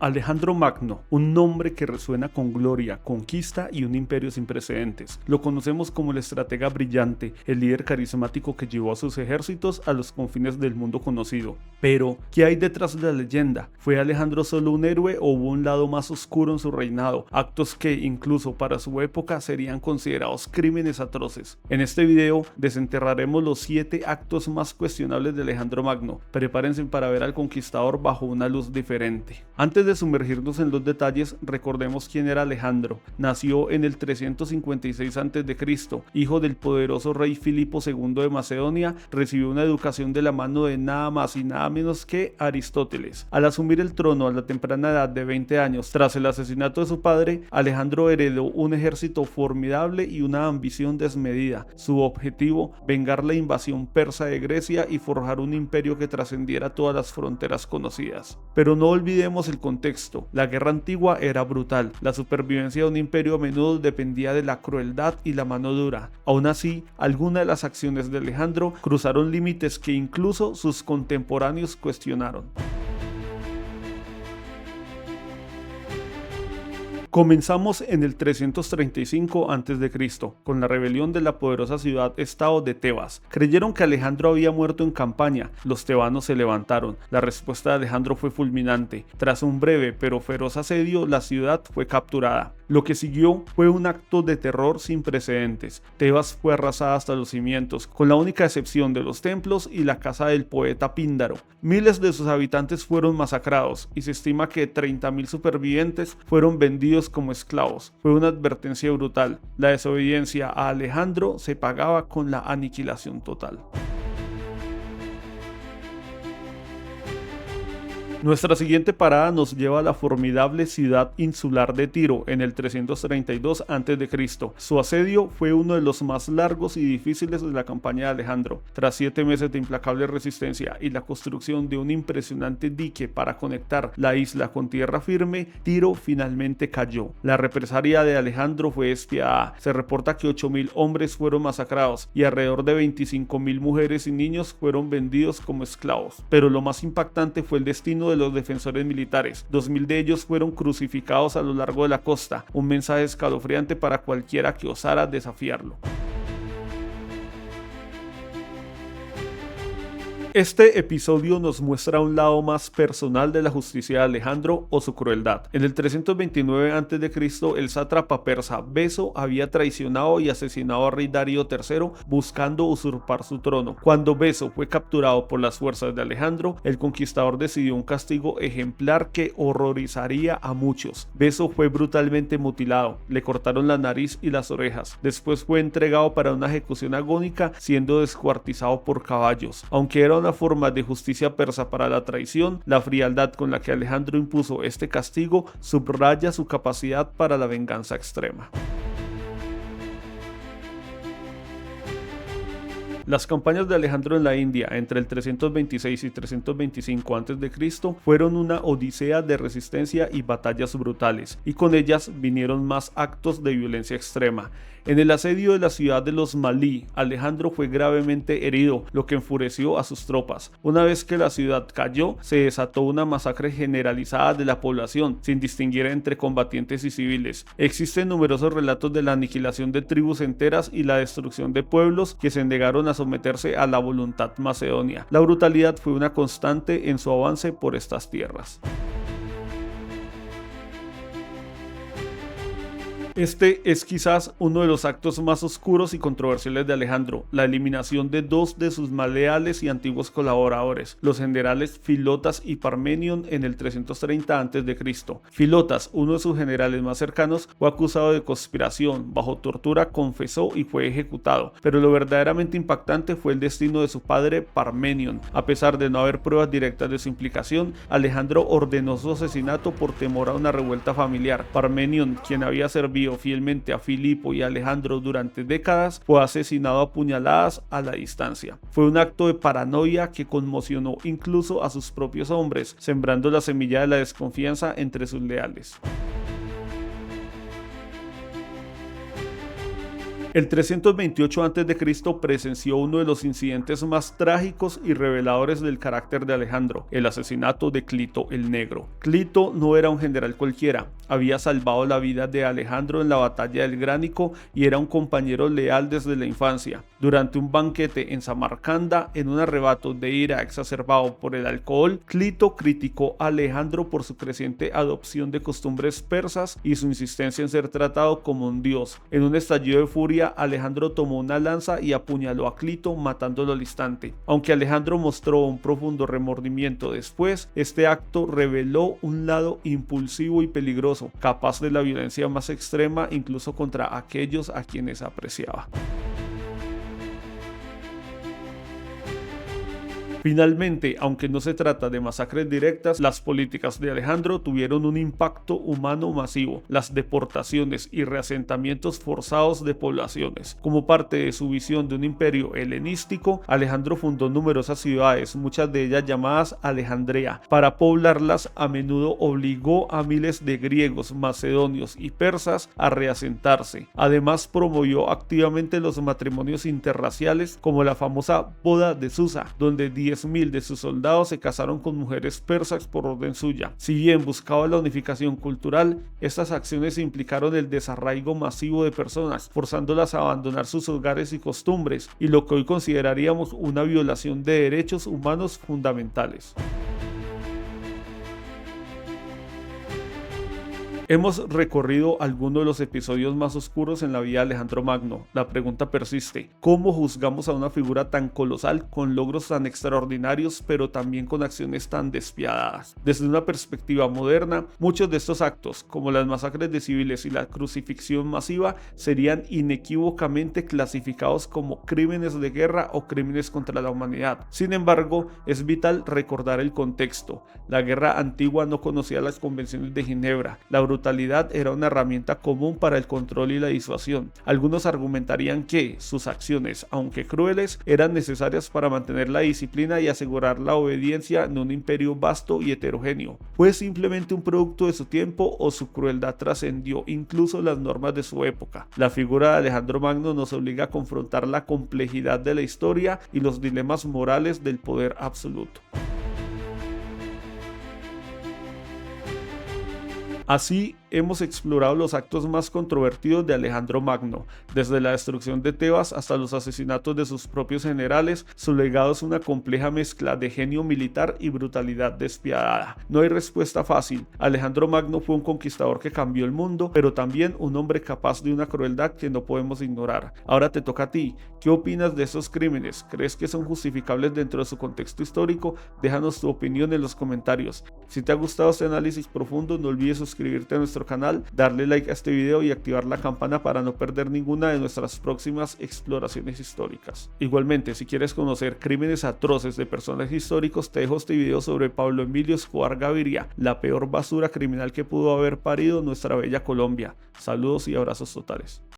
Alejandro Magno, un nombre que resuena con gloria, conquista y un imperio sin precedentes. Lo conocemos como el estratega brillante, el líder carismático que llevó a sus ejércitos a los confines del mundo conocido. Pero, ¿qué hay detrás de la leyenda? ¿Fue Alejandro solo un héroe o hubo un lado más oscuro en su reinado? Actos que, incluso para su época, serían considerados crímenes atroces. En este video desenterraremos los 7 actos más cuestionables de Alejandro Magno. Prepárense para ver al conquistador bajo una luz diferente. Antes de sumergirnos en los detalles, recordemos quién era Alejandro. Nació en el 356 a.C., hijo del poderoso rey Filipo II de Macedonia. Recibió una educación de la mano de nada más y nada menos que Aristóteles. Al asumir el trono a la temprana edad de 20 años, tras el asesinato de su padre, Alejandro heredó un ejército formidable y una ambición desmedida. Su objetivo, vengar la invasión persa de Grecia y forjar un imperio que trascendiera todas las fronteras conocidas. Pero no olvidemos el contexto. La guerra antigua era brutal. La supervivencia de un imperio a menudo dependía de la crueldad y la mano dura. Aún así, algunas de las acciones de Alejandro cruzaron límites que incluso sus contemporáneos cuestionaron. Comenzamos en el 335 a.C., con la rebelión de la poderosa ciudad-estado de Tebas. Creyeron que Alejandro había muerto en campaña. Los tebanos se levantaron. La respuesta de Alejandro fue fulminante. Tras un breve pero feroz asedio, la ciudad fue capturada. Lo que siguió fue un acto de terror sin precedentes. Tebas fue arrasada hasta los cimientos, con la única excepción de los templos y la casa del poeta Píndaro. Miles de sus habitantes fueron masacrados y se estima que 30.000 supervivientes fueron vendidos como esclavos. Fue una advertencia brutal. La desobediencia a Alejandro se pagaba con la aniquilación total. Nuestra siguiente parada nos lleva a la formidable ciudad insular de Tiro en el 332 a.C. Su asedio fue uno de los más largos y difíciles de la campaña de Alejandro. Tras 7 meses de implacable resistencia y la construcción de un impresionante dique para conectar la isla con tierra firme, Tiro finalmente cayó. La represalia de Alejandro fue despiadada. Se reporta que 8.000 hombres fueron masacrados y alrededor de 25.000 mujeres y niños fueron vendidos como esclavos. Pero lo más impactante fue el destino de los defensores militares. 2.000 de ellos fueron crucificados a lo largo de la costa, un mensaje escalofriante para cualquiera que osara desafiarlo. Este episodio nos muestra un lado más personal de la justicia de Alejandro o su crueldad. En el 329 a.C., el sátrapa persa Beso había traicionado y asesinado al rey Darío III buscando usurpar su trono. Cuando Beso fue capturado por las fuerzas de Alejandro, el conquistador decidió un castigo ejemplar que horrorizaría a muchos. Beso fue brutalmente mutilado, le cortaron la nariz y las orejas. Después fue entregado para una ejecución agónica, siendo descuartizado por caballos. Aunque era una forma de justicia persa para la traición, la frialdad con la que Alejandro impuso este castigo subraya su capacidad para la venganza extrema. Las campañas de Alejandro en la India entre el 326 y 325 a.C. fueron una odisea de resistencia y batallas brutales, y con ellas vinieron más actos de violencia extrema. En el asedio de la ciudad de los Malí, Alejandro fue gravemente herido, lo que enfureció a sus tropas. Una vez que la ciudad cayó, se desató una masacre generalizada de la población, sin distinguir entre combatientes y civiles. Existen numerosos relatos de la aniquilación de tribus enteras y la destrucción de pueblos que se negaron a someterse a la voluntad macedonia. La brutalidad fue una constante en su avance por estas tierras. Este es quizás uno de los actos más oscuros y controversiales de Alejandro, la eliminación de 2 de sus más leales y antiguos colaboradores, los generales Filotas y Parmenion en el 330 a.C. Filotas, uno de sus generales más cercanos, fue acusado de conspiración, bajo tortura confesó y fue ejecutado, pero lo verdaderamente impactante fue el destino de su padre Parmenion. A pesar de no haber pruebas directas de su implicación, Alejandro ordenó su asesinato por temor a una revuelta familiar. Parmenion, quien había servido fielmente a Filipo y a Alejandro durante décadas, fue asesinado a puñaladas a la distancia. Fue un acto de paranoia que conmocionó incluso a sus propios hombres, sembrando la semilla de la desconfianza entre sus leales. El 328 a.C. presenció uno de los incidentes más trágicos y reveladores del carácter de Alejandro, el asesinato de Clito el Negro. Clito no era un general cualquiera, había salvado la vida de Alejandro en la batalla del Gránico y era un compañero leal desde la infancia. Durante un banquete en Samarcanda, en un arrebato de ira exacerbado por el alcohol, Clito criticó a Alejandro por su creciente adopción de costumbres persas y su insistencia en ser tratado como un dios. En un estallido de furia, Alejandro tomó una lanza y apuñaló a Clito, matándolo al instante. Aunque Alejandro mostró un profundo remordimiento después, este acto reveló un lado impulsivo y peligroso, capaz de la violencia más extrema incluso contra aquellos a quienes apreciaba. Finalmente, aunque no se trata de masacres directas, las políticas de Alejandro tuvieron un impacto humano masivo, las deportaciones y reasentamientos forzados de poblaciones. Como parte de su visión de un imperio helenístico, Alejandro fundó numerosas ciudades, muchas de ellas llamadas Alejandría. Para poblarlas, a menudo obligó a miles de griegos, macedonios y persas a reasentarse. Además, promovió activamente los matrimonios interraciales, como la famosa boda de Susa, donde 10.000 de sus soldados se casaron con mujeres persas por orden suya. Si bien buscaba la unificación cultural, estas acciones implicaron el desarraigo masivo de personas, forzándolas a abandonar sus hogares y costumbres, y lo que hoy consideraríamos una violación de derechos humanos fundamentales. Hemos recorrido algunos de los episodios más oscuros en la vida de Alejandro Magno. La pregunta persiste: ¿cómo juzgamos a una figura tan colosal, con logros tan extraordinarios, pero también con acciones tan despiadadas? Desde una perspectiva moderna, muchos de estos actos, como las masacres de civiles y la crucifixión masiva, serían inequívocamente clasificados como crímenes de guerra o crímenes contra la humanidad. Sin embargo, es vital recordar el contexto. La guerra antigua no conocía las convenciones de Ginebra. La brutalidad era una herramienta común para el control y la disuasión. Algunos argumentarían que sus acciones, aunque crueles, eran necesarias para mantener la disciplina y asegurar la obediencia en un imperio vasto y heterogéneo. ¿Fue simplemente un producto de su tiempo o su crueldad trascendió incluso las normas de su época? La figura de Alejandro Magno nos obliga a confrontar la complejidad de la historia y los dilemas morales del poder absoluto. Así, hemos explorado los actos más controvertidos de Alejandro Magno, desde la destrucción de Tebas hasta los asesinatos de sus propios generales. Su legado es una compleja mezcla de genio militar y brutalidad despiadada. No hay respuesta fácil. Alejandro Magno fue un conquistador que cambió el mundo, pero también un hombre capaz de una crueldad que no podemos ignorar. Ahora te toca a ti. ¿Qué opinas de esos crímenes? ¿Crees que son justificables dentro de su contexto histórico? Déjanos tu opinión en los comentarios. Si te ha gustado este análisis profundo, no olvides suscribirte a nuestro canal, darle like a este video y activar la campana para no perder ninguna de nuestras próximas exploraciones históricas. Igualmente, si quieres conocer crímenes atroces de personajes históricos, te dejo este video sobre Pablo Emilio Escobar Gaviria, la peor basura criminal que pudo haber parido nuestra bella Colombia. Saludos y abrazos totales.